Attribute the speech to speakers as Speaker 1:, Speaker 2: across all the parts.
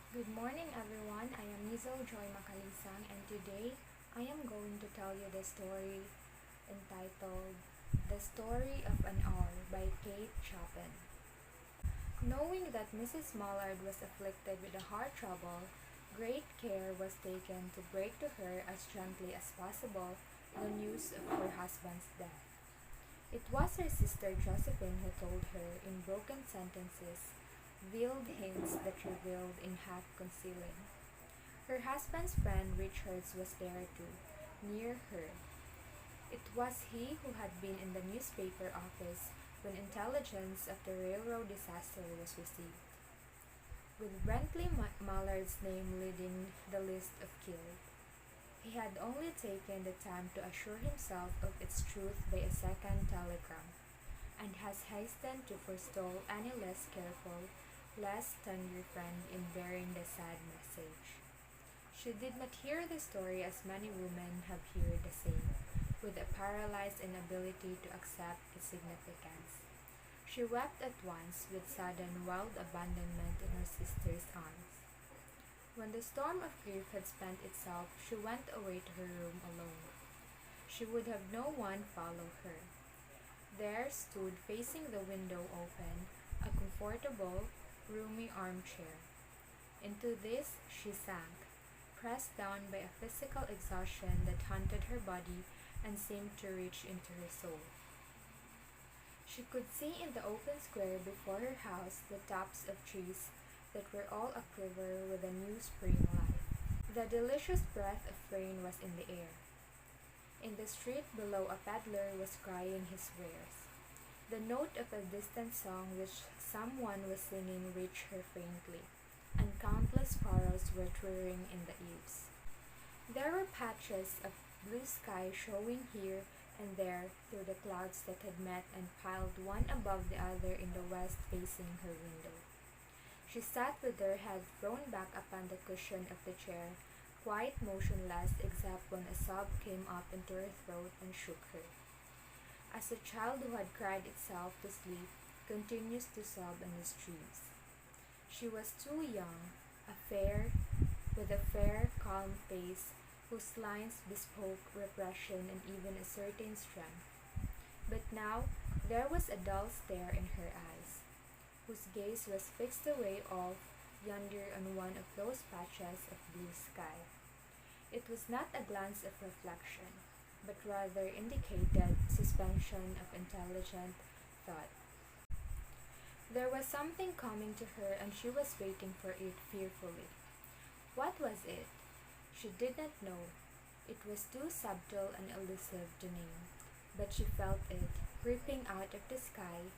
Speaker 1: Good morning, everyone. I am Nizel Joy Makalisang, and today I am going to tell you the story entitled The Story of an Hour by Kate Chopin. Knowing that Mrs. Mallard was afflicted with a heart trouble, great care was taken to break to her as gently as possible the news of her husband's death. It was her sister Josephine who told her in broken sentences, veiled hints that revealed in half concealing. Her husband's friend Richards was there too, near her. It was he who had been in the newspaper office when intelligence of the railroad disaster was received, with Brentley Mallard's name leading the list of killed. He had only taken the time to assure himself of its truth by a second telegram, and has hastened to forestall any less careful, less tender friend in bearing the sad message. She did not hear the story as many women have heard the same, with a paralyzed inability to accept its significance. She wept at once with sudden wild abandonment in her sister's arms. When the storm of grief had spent itself, she went away to her room alone. She would have no one follow her. There stood facing the window open a comfortable, roomy armchair. Into this she sank, pressed down by a physical exhaustion that haunted her body and seemed to reach into her soul. She could see in the open square before her house the tops of trees that were all aquiver with a new spring life. The delicious breath of rain was in the air. In the street below a peddler was crying his wares. The note of a distant song which someone was singing reached her faintly, and countless sparrows were twittering in the eaves. There were patches of blue sky showing here and there through the clouds that had met and piled one above the other in the west facing her window. She sat with her head thrown back upon the cushion of the chair, quite motionless except when a sob came up into her throat and shook her. As a child who had cried itself to sleep continues to sob in its dreams. She was too young, with a fair, calm face whose lines bespoke repression and even a certain strength. But now there was a dull stare in her eyes, whose gaze was fixed away off yonder on one of those patches of blue sky. It was not a glance of reflection, but rather indicated suspension of intelligent thought. There was something coming to her and she was waiting for it fearfully. What was it? She did not know. It was too subtle and elusive to name, but she felt it, creeping out of the sky,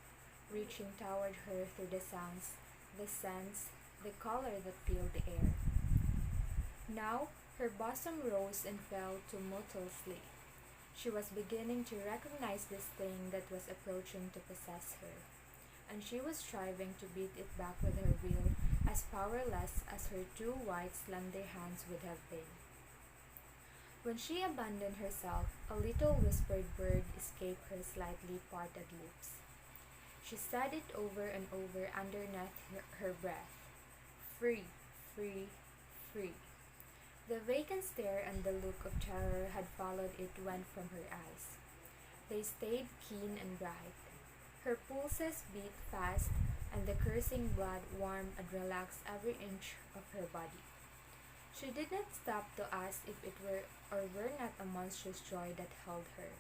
Speaker 1: reaching toward her through the sounds, the scents, the color that filled the air. Now her bosom rose and fell tumultuously. She was beginning to recognize this thing that was approaching to possess her, and she was striving to beat it back with her will, as powerless as her two white, slender hands would have been. When she abandoned herself, a little whispered word escaped her slightly parted lips. She said it over and over underneath her breath. Free, free, free. The vacant stare and the look of terror had followed it went from her eyes. They stayed keen and bright. Her pulses beat fast, and the coursing blood warmed and relaxed every inch of her body. She did not stop to ask if it were or were not a monstrous joy that held her.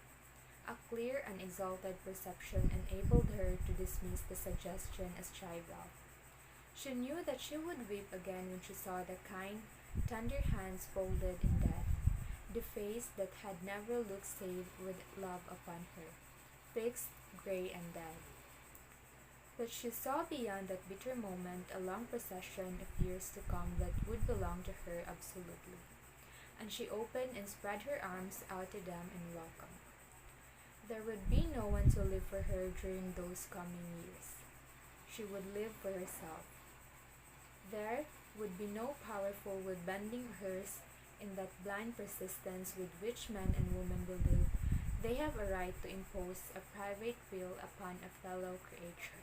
Speaker 1: A clear and exalted perception enabled her to dismiss the suggestion as trivial. She knew that she would weep again when she saw the kind, tender hands folded in death, the face that had never looked save with love upon her, fixed, gray, and dead. But she saw beyond that bitter moment a long procession of years to come that would belong to her absolutely, and she opened and spread her arms out to them in welcome. There would be no one to live for her during those coming years. She would live for herself. There would be no powerful would bending hers in that blind persistence with which men and women believe they have a right to impose a private will upon a fellow creature.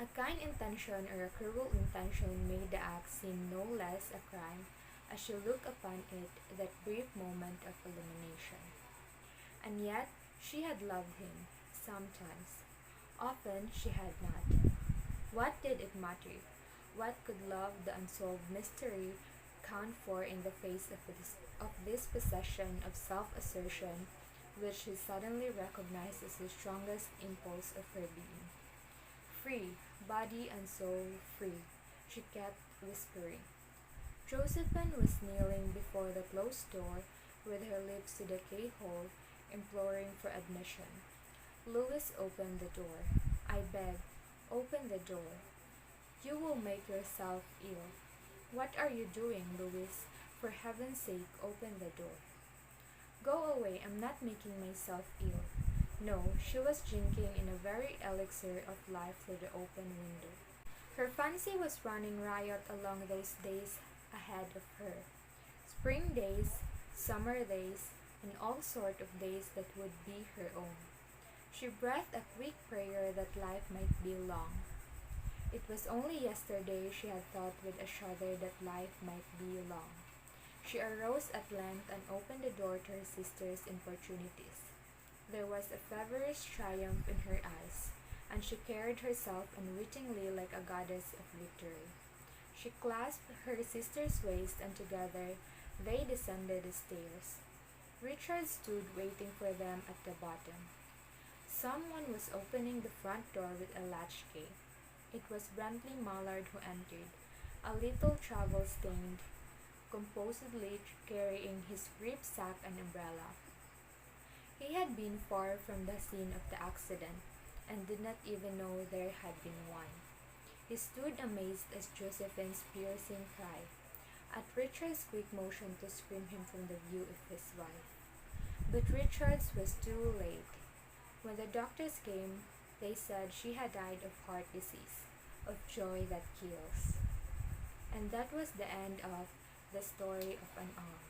Speaker 1: A kind intention or a cruel intention made the act seem no less a crime as she looked upon it that brief moment of illumination. And yet she had loved him, sometimes. Often she had not. What did it matter? What could love, the unsolved mystery, count for in the face of this possession of self-assertion which she suddenly recognized as the strongest impulse of her being? Free, body and soul free, she kept whispering. Josephine was kneeling before the closed door with her lips to the keyhole, imploring for admission. Louis opened the door. I beg, open the door. You will make yourself ill. What are you doing, Louis? For heaven's sake, open the door. Go away, I'm not making myself ill. No, she was drinking in a very elixir of life through the open window. Her fancy was running riot along those days ahead of her. Spring days, summer days, and all sort of days that would be her own. She breathed a quick prayer that life might be long. It was only yesterday she had thought with a shudder that life might be long. She arose at length and opened the door to her sister's importunities. There was a feverish triumph in her eyes, and she carried herself unwittingly like a goddess of victory. She clasped her sister's waist, and together they descended the stairs. Richard stood waiting for them at the bottom. Someone was opening the front door with a latchkey. It was Brantley Mallard who entered, a little travel-stained, composedly carrying his gripsack and umbrella. He had been far from the scene of the accident, and did not even know there had been one. He stood amazed as Josephine's piercing cry, at Richard's quick motion to screen him from the view of his wife. But Richard's was too late. When the doctors came, they said she had died of heart disease, of joy that kills. And that was the end of the story of an hour.